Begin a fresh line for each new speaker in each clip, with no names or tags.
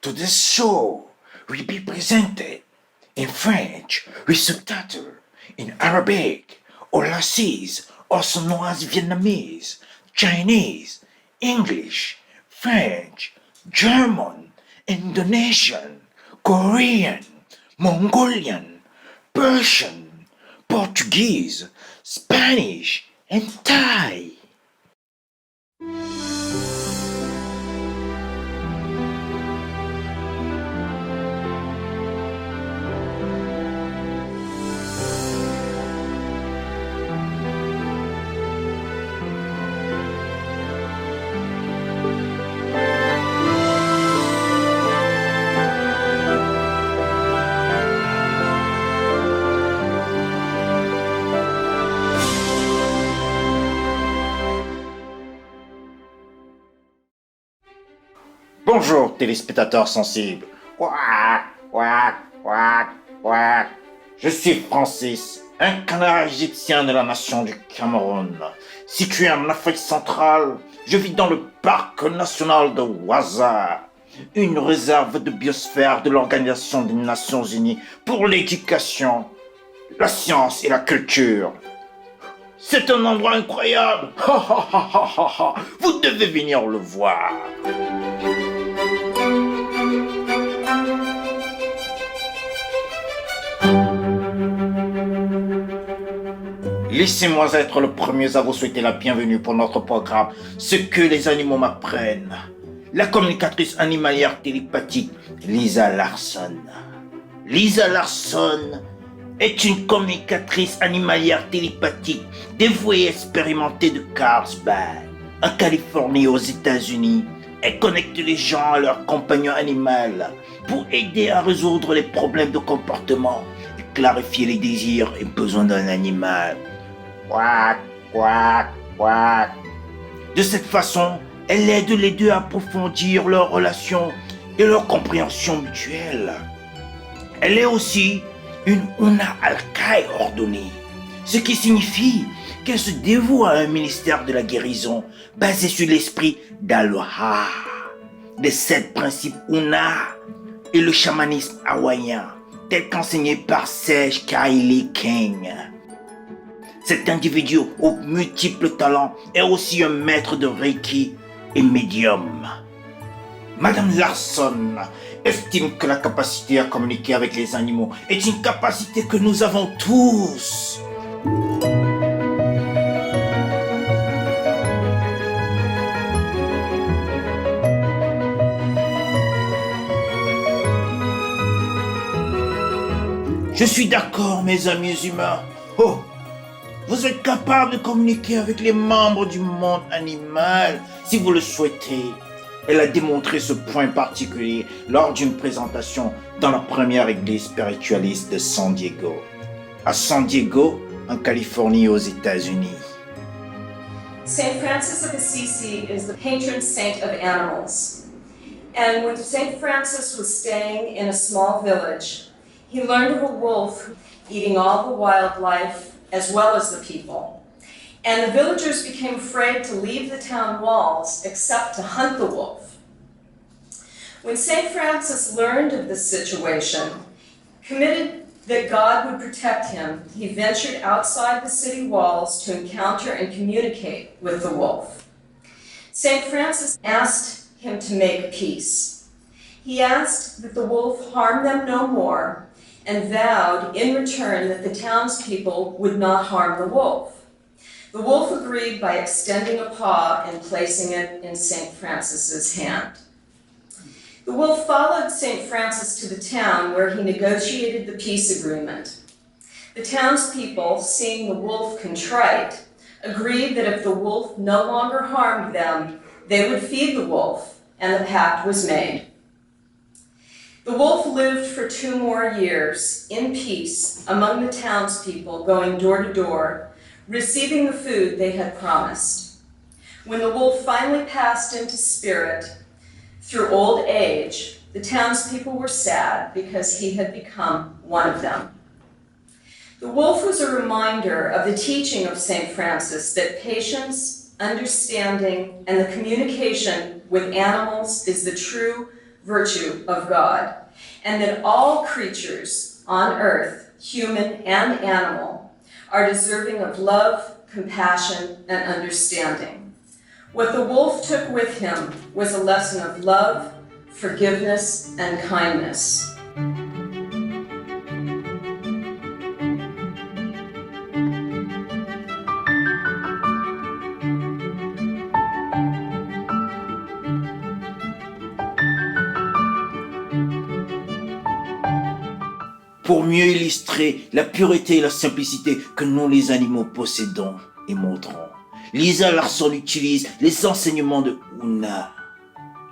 Today's show will be presented in French with subtitles in Arabic, Aussies, also known as Vietnamese, Chinese, English, French, German, Indonesian, Korean, Mongolian, Persian, Portuguese, Spanish, and Thai. Bonjour téléspectateurs sensibles. Ouah, ouah, ouah, ouah. Je suis Francis, un canard égyptien de la nation du Cameroun. Situé en Afrique centrale, je vis dans le parc national de Ouaza, une réserve de biosphère de l'Organisation des Nations Unies pour l'éducation, la science et la culture. C'est un endroit incroyable. Vous devez venir le voir. Laissez-moi être le premier à vous souhaiter la bienvenue pour notre programme « Ce que les animaux m'apprennent ». La communicatrice animalière télépathique Lisa Larson. Lisa Larson est une communicatrice animalière télépathique dévouée et expérimentée de Carlsbad, en Californie aux États-Unis. Elle connecte les gens à leur compagnon animal pour aider à résoudre les problèmes de comportement et clarifier les désirs et besoins d'un animal. Quack, quack, quack. De cette façon, elle aide les deux à approfondir leur relation et leur compréhension mutuelle. Elle est aussi une Una Alkai ordonnée, ce qui signifie qu'elle se dévoue à un ministère de la guérison basé sur l'esprit d'Aloha, des 7 principes Una et le chamanisme hawaïen, tel qu'enseigné par Sage Kylie King. Cet individu aux multiples talents est aussi un maître de Reiki et médium. Madame Larson estime que la capacité à communiquer avec les animaux est une capacité que nous avons tous. Je suis d'accord, mes amis humains. Oh! Vous êtes capable de communiquer avec les membres du monde animal si vous le souhaitez. Elle a démontré ce point particulier lors d'une présentation dans la première église spiritualiste de San Diego, à San Diego, en Californie, aux États-Unis.
Saint Francis of Assisi is the patron saint of animals. And when Saint Francis was staying in a small village, he learned of a wolf eating all the wildlife as well as the people. And the villagers became afraid to leave the town walls except to hunt the wolf. When St. Francis learned of this situation, committed that God would protect him, he ventured outside the city walls to encounter and communicate with the wolf. St. Francis asked him to make peace. He asked that the wolf harm them no more, and vowed in return that the townspeople would not harm the wolf. The wolf agreed by extending a paw and placing it in St. Francis's hand. The wolf followed St. Francis to the town where he negotiated the peace agreement. The townspeople, seeing the wolf contrite, agreed that if the wolf no longer harmed them, they would feed the wolf, and the pact was made. The wolf lived for 2 more years in peace among the townspeople, going door to door, receiving the food they had promised. When the wolf finally passed into spirit through old age, the townspeople were sad because he had become one of them. The wolf was a reminder of the teaching of St. Francis that patience, understanding, and the communication with animals is the true virtue of God, and that all creatures on earth, human and animal, are deserving of love, compassion, and understanding. What the wolf took with him was a lesson of love, forgiveness, and kindness.
Pour mieux illustrer la pureté et la simplicité que nous les animaux possédons et montrons, Lisa Larson utilise les enseignements de Una,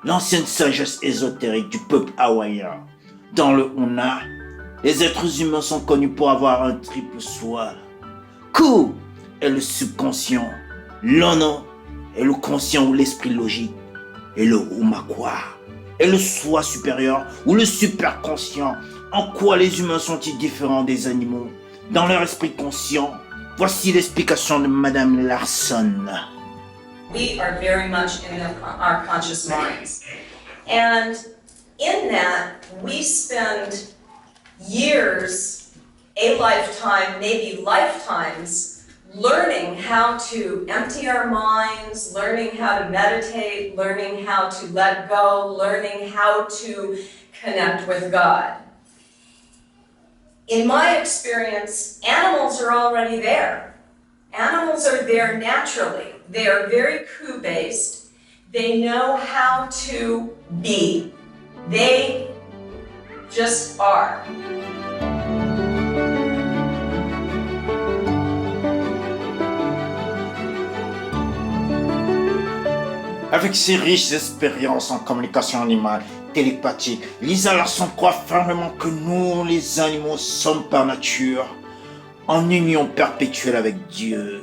l'ancienne sagesse ésotérique du peuple hawaïen. Dans le Una, les êtres humains sont connus pour avoir un triple soi. Ku est le subconscient, Lono est le conscient ou l'esprit logique, et le Umakwa est le soi supérieur ou le superconscient. En quoi les humains sont-ils différents des animaux? Dans leur esprit conscient, voici l'explication de Madame Larson.
We are very much in our conscious minds. And in that, we spend years, a lifetime, maybe lifetimes, learning how to empty our minds, learning how to meditate, learning how to let go, learning how to connect with God. In my experience, animals are already there. Animals are there naturally. They are very Ku-based. They know how to be. They just are.
Avec ses riches expériences en communication animale télépathique, Lisa Larson croit fermement que nous, les animaux, sommes par nature en union perpétuelle avec Dieu.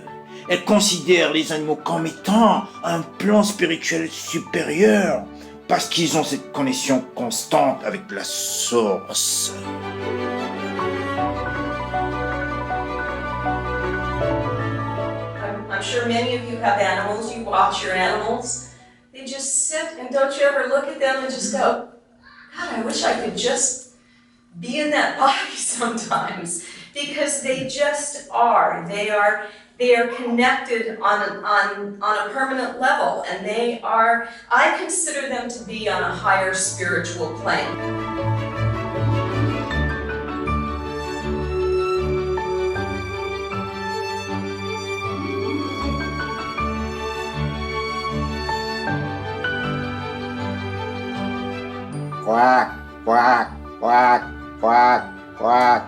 Elle considère les animaux comme étant un plan spirituel supérieur parce qu'ils ont cette connexion constante avec la source.
I'm sure many of you have animals. You watch your animals. They just sit, and don't you ever look at them and just go, God, I wish I could just be in that body sometimes, because they just are. They are connected on a permanent level, and I consider them to be on a higher spiritual plane.
Quack, quack, quack, quack, quack.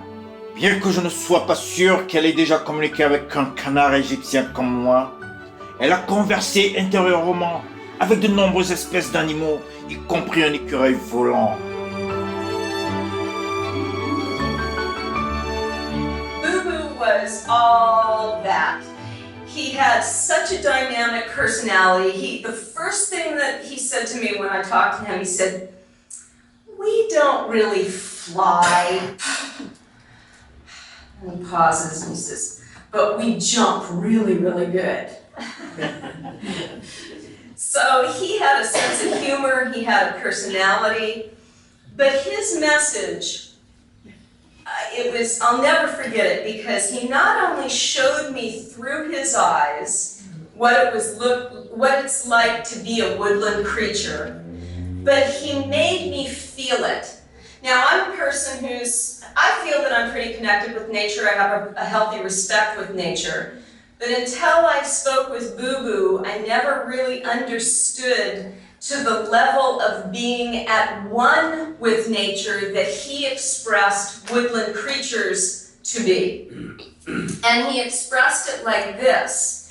Bien que je ne sois pas sûr qu'elle ait déjà communiqué avec un canard égyptien comme moi, elle a conversé intérieurement avec de nombreuses espèces d'animaux, y compris un écureuil volant.
Boo-Boo was all that. He had such a dynamic personality. The first thing that he said to me when I talked to him, he said, "We don't really fly." And he pauses and he says, "But we jump really, really good." So he had a sense of humor, he had a personality, but his message, I'll never forget it, because he not only showed me through his eyes what it's like to be a woodland creature, but he made me feel it. Now, I'm a person I feel that I'm pretty connected with nature. I have a healthy respect with nature. But until I spoke with Boo-Boo, I never really understood to the level of being at one with nature that he expressed woodland creatures to be. And he expressed it like this.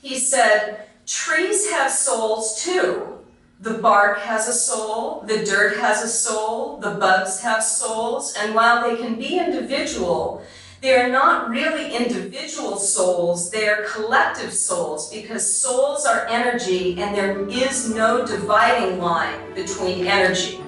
He said, trees have souls too. The bark has a soul, the dirt has a soul, the bugs have souls, and while they can be individual, they are not really individual souls, they are collective souls, because souls are energy and there is no dividing line between energy.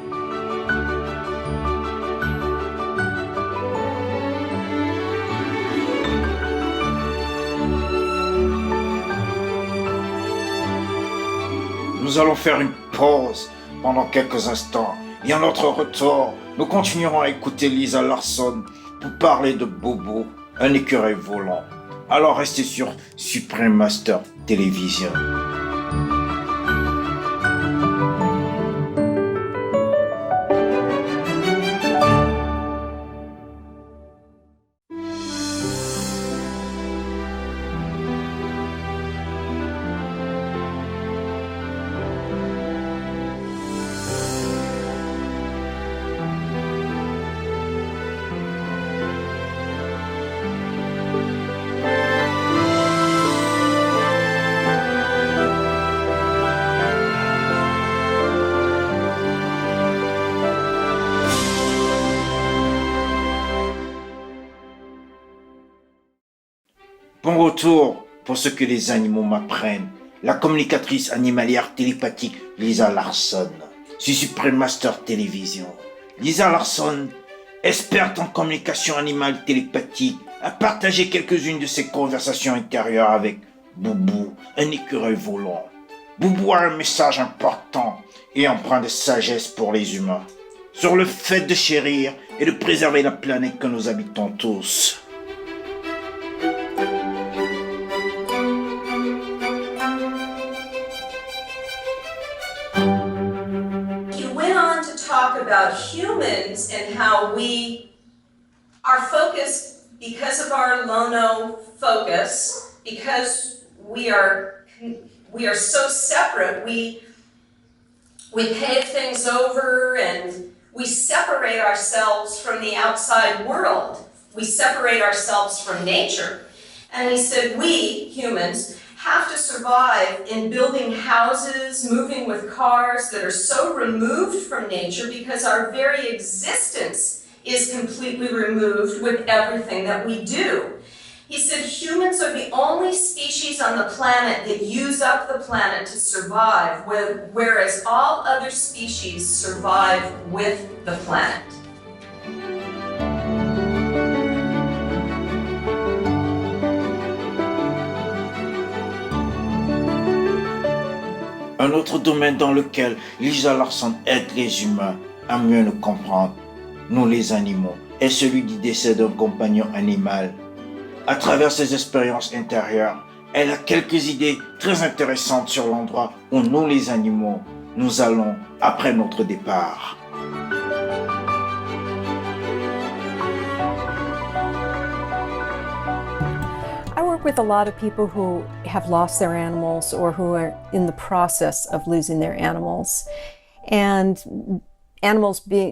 Nous allons faire une pause pendant quelques instants Et à notre retour, nous continuerons à écouter Lisa Larson pour parler de Bobo, un écureuil volant. Alors restez sur Supreme Master Télévision. Bon retour pour ce que les animaux m'apprennent. La communicatrice animalière télépathique Lisa Larson, sur Supreme Master Télévision. Lisa Larson, experte en communication animale télépathique, a partagé quelques-unes de ses conversations intérieures avec Boubou, un écureuil volant. Boubou a un message important et empreint de sagesse pour les humains, sur le fait de chérir et de préserver la planète que nous habitons tous.
About humans and how we are focused because of our Lono focus, because we are so separate, we pave things over and we separate ourselves from the outside world. We separate ourselves from nature. And he said, we, humans, have to survive in building houses, moving with cars that are so removed from nature because our very existence is completely removed with everything that we do. He said humans are the only species on the planet that use up the planet to survive, whereas all other species survive with the planet.
Un autre domaine dans lequel Lisa Larson aide les humains à mieux nous comprendre, nous les animaux, est celui du décès d'un compagnon animal. À travers ses expériences intérieures, elle a quelques idées très intéressantes sur l'endroit où nous les animaux, nous allons après notre départ.
I work with a lot of people who have lost their animals or who are in the process of losing their animals. And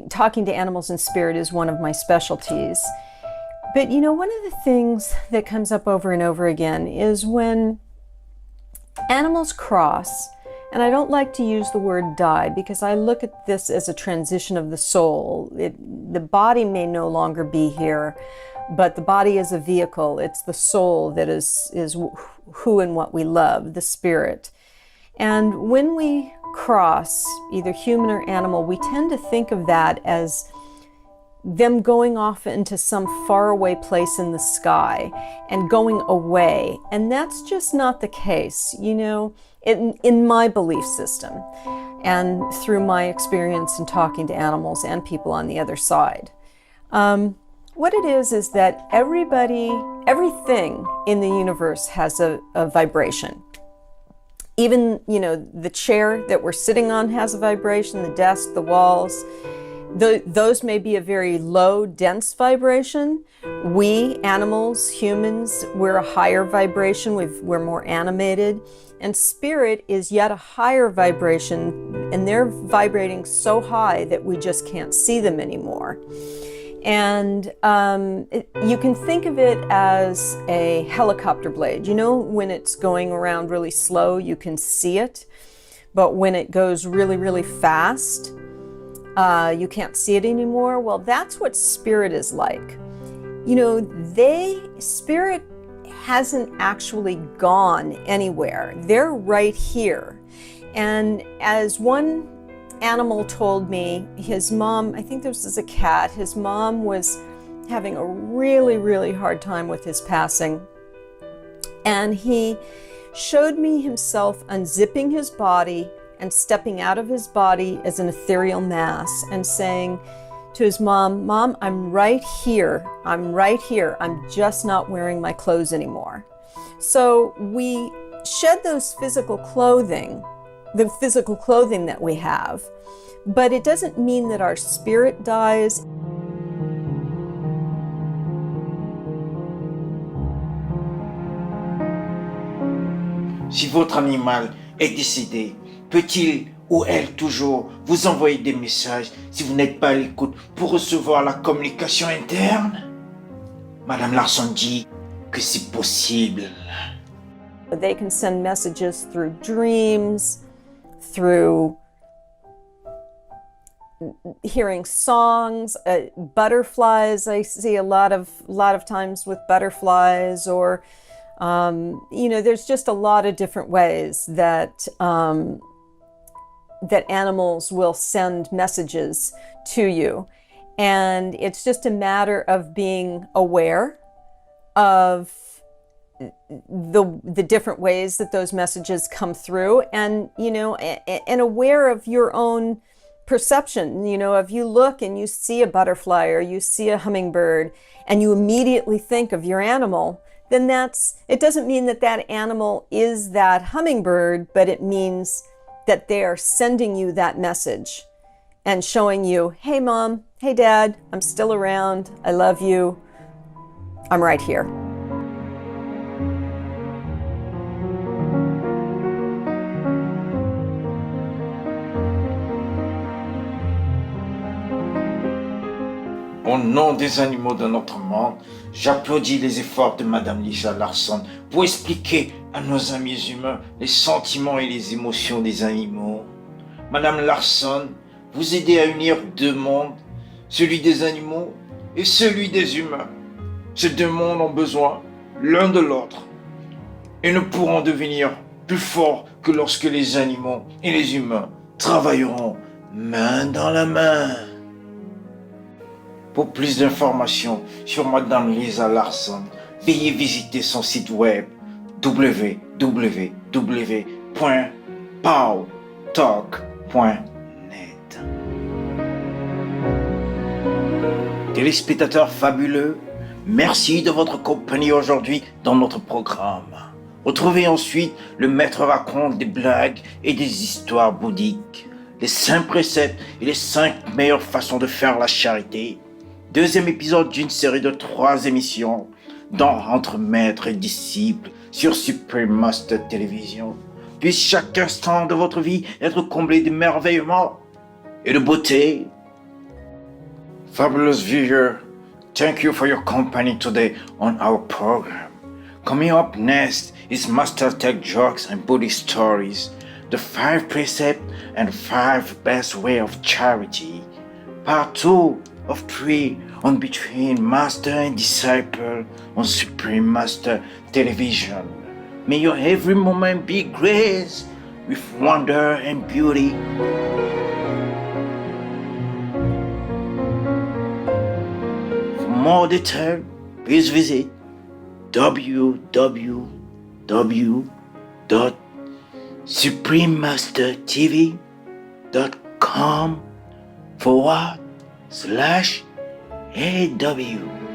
talking to animals in spirit is one of my specialties. But you know, one of the things that comes up over and over again is when animals cross, and I don't like to use the word die because I look at this as a transition of the soul. The body may no longer be here, but the body is a vehicle. It's the soul that is who and what we love, the spirit. And when we cross, either human or animal, we tend to think of that as them going off into some faraway place in the sky and going away. And that's just not the case, you know, in my belief system and through my experience in talking to animals and people on the other side. What it is that everything in the universe has a vibration. Even, you know, the chair that we're sitting on has a vibration, the desk, the walls. Those may be a very low, dense vibration. We, animals, humans, we're a higher vibration. We're more animated. And spirit is yet a higher vibration, and they're vibrating so high that we just can't see them anymore. And you can think of it as a helicopter blade. You know, when it's going around really slow, you can see it. But when it goes really, really fast, you can't see it anymore. Well, that's what spirit is like. You know, spirit hasn't actually gone anywhere. They're right here. And as one animal told me, his mom, I think this was a cat, his mom was having a really, really hard time with his passing. And he showed me himself unzipping his body and stepping out of his body as an ethereal mass and saying to his mom, "Mom, I'm right here. I'm right here. I'm just not wearing my clothes anymore." So we shed those physical clothing, the physical clothing that we have, but it doesn't mean that our spirit dies.
Si votre animal est décédé, peut-il ou elle toujours vous envoyer des messages si vous n'êtes pas à l'écoute pour recevoir la communication interne? Madame Larson dit que c'est possible.
They can send messages through dreams, through hearing songs, butterflies. I see a lot of times with butterflies, or there's just a lot of different ways that that animals will send messages to you, and it's just a matter of being aware of the different ways that those messages come through, and and aware of your own perception. If you look and you see a butterfly or you see a hummingbird and you immediately think of your animal, then it doesn't mean that that animal is that hummingbird, but it means that they are sending you that message and showing you, "Hey mom, hey dad, I'm still around, I love you, I'm right here."
Au nom des animaux de notre monde, j'applaudis les efforts de Madame Lisa Larson pour expliquer à nos amis humains les sentiments et les émotions des animaux. Madame Larson, vous aidez à unir deux mondes, celui des animaux et celui des humains. Ces deux mondes ont besoin l'un de l'autre et ne pourront devenir plus forts que lorsque les animaux et les humains travailleront main dans la main. Pour plus d'informations sur Madame Lisa Larson, veuillez visiter son site web www.powtalk.net. Téléspectateurs fabuleux, merci de votre compagnie aujourd'hui dans notre programme. Retrouvez ensuite le maître raconte des blagues et des histoires bouddhiques, les 5 préceptes et les 5 meilleures façons de faire la charité. Deuxième épisode d'une série de 3 émissions dans Entre maître et disciple sur Supreme Master Télévision. Puisse chaque instant de votre vie être comblé d'émerveillement et de beauté. Fabulous viewer, thank you for your company today on our program. Coming up next is Master Tech Jokes and Buddhist Stories, the 5 precepts and 5 best way of charity. Part 2 of 3 on Between Master and Disciple on Supreme Master Television. May your every moment be graced with wonder and beauty. For more details, please visit www.suprememastertv.com/AW.